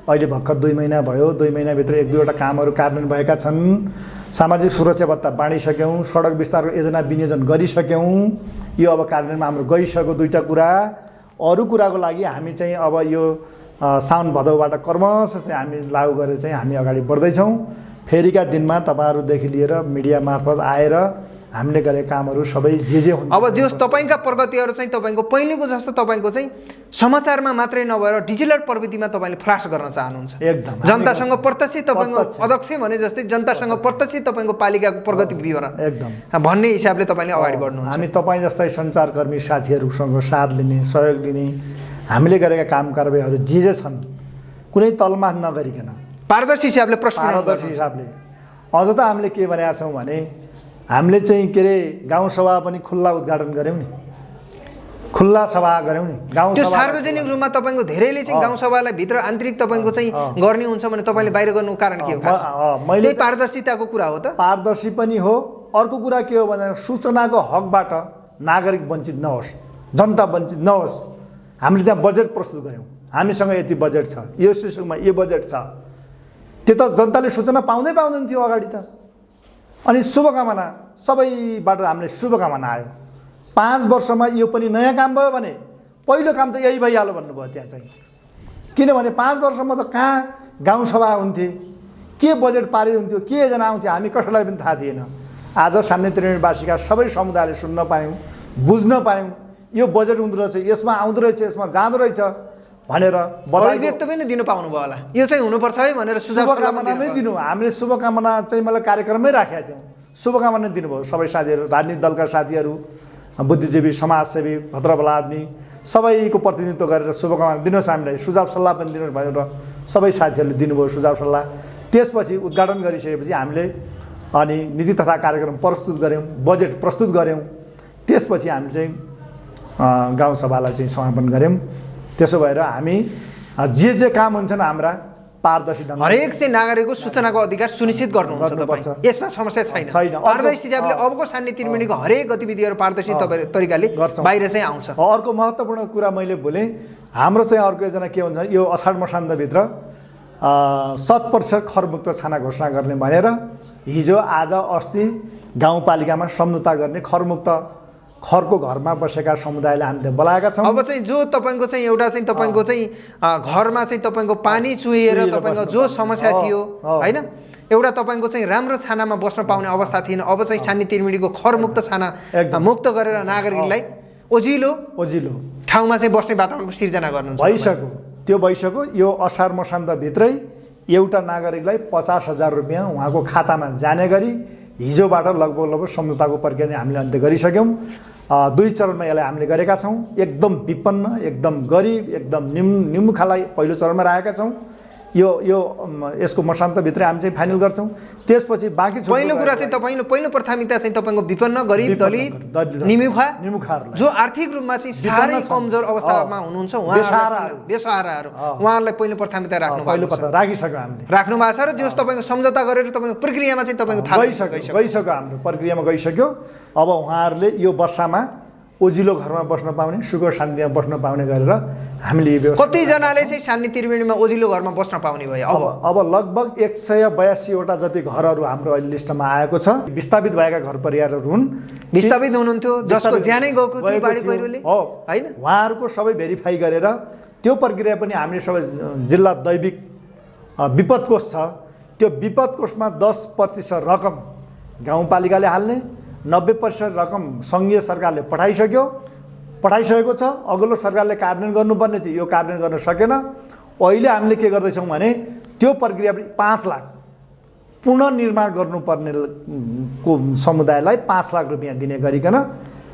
अहिले भर्खर 2 महिना भयो, 2 महिनाभित्र 1-2वटा कामहरू कार्यान्वयन भएका छन्। सामाजिक सुरक्षा भत्ता बाँडिसक्यौँ, सडक विस्तारको योजना विनियोजन गरिसक्यौँ। यो अब कार्यान्वयनमा हाम्रो गइसक्यो 2टा कुरा। अरू कुराको लागि हामी चाहिँ अब यो साउन भदौबाट क्रमशः चाहिँ हामी लागू गरेर चाहिँ हामी अगाडि बढ्दैछौँ। फेरिका दिनमा तपाईँहरूदेखि लिएर मिडिया मार्फत आएर हामीले गरेका कामहरू सबै जे हुन्छ। अब जो तपाईँका प्रगतिहरू चाहिँ तपाईँको पहिलेको जस्तो तपाईँको चाहिँ समाचारमा मात्रै नभएर डिजिटल प्रविधिमा तपाईँले फ्लास गर्न चाहनुहुन्छ। एकदम जनतासँग प्रत्यक्ष तपाईँको अध्यक्ष भने जस्तै जनतासँग प्रत्यक्ष तपाईँको पालिकाको प्रगति विवरण एकदम भन्ने हिसाबले तपाईँले अगाडि बढ्नुहुन्छ। हामी तपाईँ जस्तै सञ्चारकर्मी साथीहरूसँग साथ लिने, सहयोग लिने, हामीले गरेका काम कारबाहीहरू जे छन् कुनै तलमाथ नगरिकन पारदर्शी हिसाबले पारदर्शी हिसाबले। अझ त हामीले के भनेका छौँ भने हामीले चाहिँ के अरे गाउँसभा पनि खुल्ला उद्घाटन गऱ्यौँ नि, खुल्ला सभा गऱ्यौँ नि। गाउँसभा सार्वजनिक रूपमा तपाईँको धेरैले चाहिँ गाउँसभालाई भित्र आन्तरिक तपाईँको चाहिँ गर्ने हुन्छ भने तपाईँले बाहिर गर्नुको कारण के हो? मैले पारदर्शिताको कुरा हो त। पारदर्शी पनि हो। अर्को कुरा के हो भने सूचनाको हकबाट नागरिक वञ्चित नहोस्, जनता वञ्चित नहोस्। हामीले त्यहाँ बजेट प्रस्तुत गऱ्यौँ, हामीसँग यति बजेट छ, यो शीर्षकमा यो बजेट छ। त्यो त जनताले सूचना पाउँदैन थियो अगाडि त। अनि शुभकामना सबैबाट हामीले शुभकामना आयो। 5 वर्षमा यो पनि नयाँ काम भयो भने पहिलो काम त यही भइहाल्यो भन्नुभयो त्यहाँ चाहिँ। किनभने 5 वर्षमा त कहाँ गाउँसभा हुन्थे, के बजेट पारित हुन्थ्यो, के योजना आउँथ्यो, हामी कसैलाई पनि थाहा थिएन। आज सान्ने त्रिवेणीवासीका सबै समुदायले सुन्न पायौँ, बुझ्न पायौँ यो बजेट हुँदो रहेछ, यसमा आउँदो रहेछ, यसमा जाँदो रहेछ भनेर अभिव्यक्त पनि दिनु पाउनुभयो होला। यो चाहिँ हुनुपर्छ है भनेर शुभकामना नै दिनु। हामीले शुभकामना चाहिँ मलाई कार्यक्रममै राखेका थियौँ, शुभकामना दिनुभयो सबै साथीहरू, राजनीतिक दलका साथीहरू, बुद्धिजीवी, समाजसेवी, भद्रभला आदमी सबैको प्रतिनिधित्व गरेर शुभकामना दिनुहोस्, हामीलाई सुझाव सल्लाह पनि दिनुहोस् भनेर सबै साथीहरूले दिनुभयो सुझाव सल्लाह। त्यसपछि उद्घाटन गरिसकेपछि हामीले अनि नीति तथा कार्यक्रम प्रस्तुत गऱ्यौँ, बजेट प्रस्तुत गऱ्यौँ। त्यसपछि हामी चाहिँ गाउँसभालाई चाहिँ समापन गऱ्यौँ। त्यसो भएर हामी जे काम हुन्छन् हाम्रा पारदर्शी ढङ्गले हरेक चाहिँ नागरिकको सूचनाको अधिकार सुनिश्चित गर्नुहुन्छ तपाईँ। यसमा समस्या छैन। पारदर्शी हिसाबले अबको सान्ने त्रिवेणीको हरेक गतिविधिहरू पारदर्शी तरिकाले बाहिर चाहिँ आउँछ। अर्को महत्त्वपूर्ण कुरा मैले बोलेँ, हाम्रो चाहिँ अर्को योजना के हुन्छ भने यो असाढ मसान्तभित्र 100% खरमुक्त छाना घोषणा गर्ने भनेर हिजो आज अस्ति गाउँपालिकामा सम्झौता गर्ने खरको घरमा बसेका समुदायलाई हामीले बोलाएका छौँ। अब चाहिँ जो तपाईँको चाहिँ एउटा चाहिँ तपाईँको चाहिँ घरमा चाहिँ तपाईँको पानी चुहिएर तपाईँको जो समस्या थियो होइन, एउटा तपाईँको चाहिँ राम्रो छानामा बस्न पाउने अवस्था थिएन। अब चाहिँ सान्ने त्रिवेणीको खरमुक्त छाना मुक्त गरेर नागरिकलाई ओजिलो ठाउँमा चाहिँ बस्ने वातावरणको सिर्जना गर्नुहुन्छ। भइसक्यो, त्यो भइसक्यो। यो असार मसान्तभित्रै एउटा नागरिकलाई 50,000 रुपियाँ उहाँको खातामा जाने गरी हिजोबाट लगभग सम्झौताको प्रक्रिया हामीले अन्त्य गरिसक्यौँ। 2 चरणमा यसलाई हामीले गरेका छौँ। एकदम विपन्न, एकदम गरिब, एकदम निम्नखालाई पहिलो चरणमा राखेका छौँ। यसको मसान्तभित्रै हामी चाहिँ फाइनल गर्छौँ। त्यसपछि बाँकी पहिलो कुरा चाहिँ तपाईँले पहिलो प्राथमिकता चाहिँ तपाईँको विपन्न, गरिब, दलित, निमुखाहरूलाई जो आर्थिक रूपमा चाहिँ साह्रै कमजोर अवस्थामा हुनुहुन्छ बेसहाराहरू उहाँहरूलाई पहिलो प्राथमिकता राख्नु भएको छ र जो तपाईँको सम्झौता गरेर तपाईँको प्रक्रियामा चाहिँ तपाईँको थाहा गइसक्यो, हाम्रो प्रक्रियामा गइसक्यो। अब उहाँहरूले यो वर्षमा ओजिलो घरमा बस्न पाउने, सुख शान्तिमा बस्न पाउने गरेर हामीले यो व्यवस्था। कतिजनाले चाहिँ सान्ने त्रिवेणीमा ओजिलो घरमा बस्न पाउने भयो? अब लगभग 182वटा जति घरहरू हाम्रो अहिले लिस्टमा आएको छ। विस्थापित भएका घर परिवारहरू हुन्, विस्थापित हुनुहुन्थ्यो, जसको ज्यानै गएको थियो बाढी पहिरोले हैन, उहाँहरूको सबै भेरिफाई गरेर त्यो प्रक्रिया पनि हामीले सबै जिल्ला दैविक विपद कोष छ, त्यो विपद कोषमा 10% रकम गाउँपालिकाले हाल्ने, 90% रकम सङ्घीय सरकारले पठाइसकेको छ। अघिल्लो सरकारले कार्यान्वयन गर्नुपर्ने थियो, यो कार्यान्वयन गर्न सकेन। अहिले हामीले के गर्दैछौँ भने त्यो प्रक्रिया 5 लाख पुनर्निर्माण गर्नुपर्ने को समुदायलाई 5 लाख रुपियाँ दिने गरिकन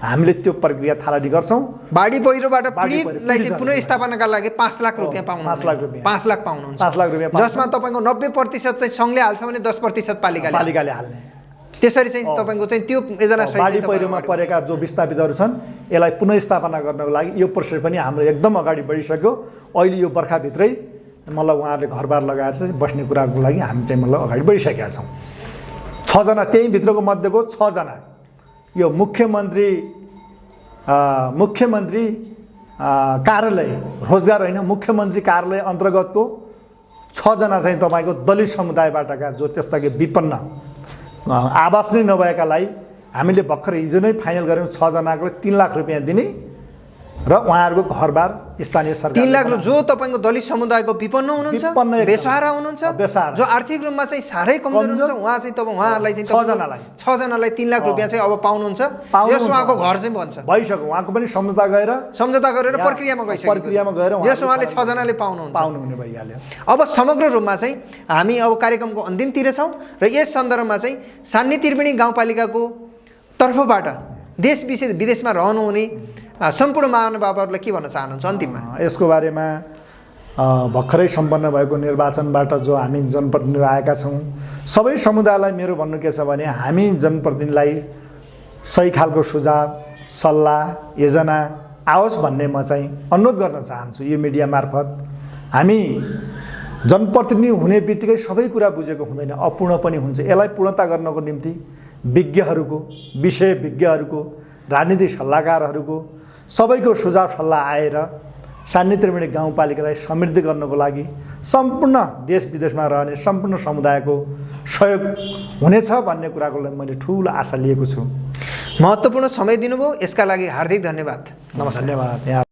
हामीले त्यो प्रक्रिया थालनी गर्छौँ। बाढी पहिरोबाट पीडितलाई चाहिँ पुनर्स्थापनाका लागि 5 लाख रुपियाँ पाउनु, 5 लाख रुपियाँ, 5 लाख पाउनुहुन्छ, 5 लाख रुपियाँ, जसमा तपाईँको 90% चाहिँ सङ्घले हाल्छ भने 10% पालिकाले हाल्ने। त्यसरी चाहिँ तपाईँको चाहिँ त्यो योजना बाढी पहिरोमा परेका जो विस्थापितहरू छन् यसलाई पुनर्स्थापना गर्नको लागि यो प्रोसेस पनि हाम्रो एकदम अगाडि बढिसक्यो। अहिले यो बर्खाभित्रै मतलब उहाँहरूले घरबार लगाएर चाहिँ बस्ने कुराको लागि हामी चाहिँ मतलब अगाडि बढिसकेका छौँ। 6 जना त्यही भित्रको मध्येको 6 जना यो मुख्यमन्त्री कार्यालय रोजगार होइन, मुख्यमन्त्री कार्यालय अन्तर्गतको 6 जना चाहिँ तपाईँको दलित समुदायबाटका जो त्यस्ता कि विपन्न आवास नै नभएकालाई हामीले भर्खर हिजो नै फाइनल गऱ्यौँ। 6 जनाको 3 लाख रुपियाँ दिने र उहाँहरूको घरबार स्थानीय सरकार 3 लाख जो तपाईँको दलित समुदायको विपन्न हुनुहुन्छ, बेसहारा हुनुहुन्छ, जो आर्थिक रूपमा चाहिँ साह्रै कमजोर हुनुहुन्छ, उहाँ चाहिँ उहाँहरूलाई चाहिँ 6 जनालाई 3 लाख रुपियाँ चाहिँ अब पाउनुहुन्छ। जस उहाँको घर चाहिँ बन्छ, भइसक्यो, उहाँको पनि सम्झौता गरेर प्रक्रियामा गएर जस उहाँले 6 जनाले पाउनुहुने भइहाल्यो। अब समग्र रूपमा चाहिँ हामी अब कार्यक्रमको अन्तिमतिर छौँ र यस सन्दर्भमा चाहिँ सान्नी त्रिवेणी गाउँपालिकाको तर्फबाट देश विदेशमा रहनुहुने सम्पूर्ण महानुभावहरूलाई के भन्न चाहनुहुन्छ अन्तिममा? यसको बारेमा भर्खरै सम्पन्न भएको निर्वाचनबाट जो हामी जनप्रतिनिधि आएका छौँ, सबै समुदायलाई मेरो भन्नु के छ भने हामी जनप्रतिनिधिलाई सही खालको सुझाव, सल्लाह, योजना आओस् भन्ने म चाहिँ अनुरोध गर्न चाहन्छु। यो मिडिया मार्फत हामी जनप्रतिनिधि हुने बित्तिकै सबै कुरा बुझेको हुँदैन, अपूर्ण पनि हुन्छ। यसलाई पूर्णता गर्नको निम्ति विज्ञहरूको, विषय विज्ञहरूको, राजनीतिक सल्लाहकारहरूको सबैको सुझाव सल्लाह आएर सान्नी त्रिवेणी गाउँपालिकालाई समृद्ध गर्नको लागि सम्पूर्ण देश विदेशमा रहने सम्पूर्ण समुदायको सहयोग हुनेछ भन्ने कुराको मैले ठुलो आशा लिएको छु। महत्त्वपूर्ण समय दिनुभयो, यसका लागि हार्दिक धन्यवाद। नमस्कार। धन्यवाद।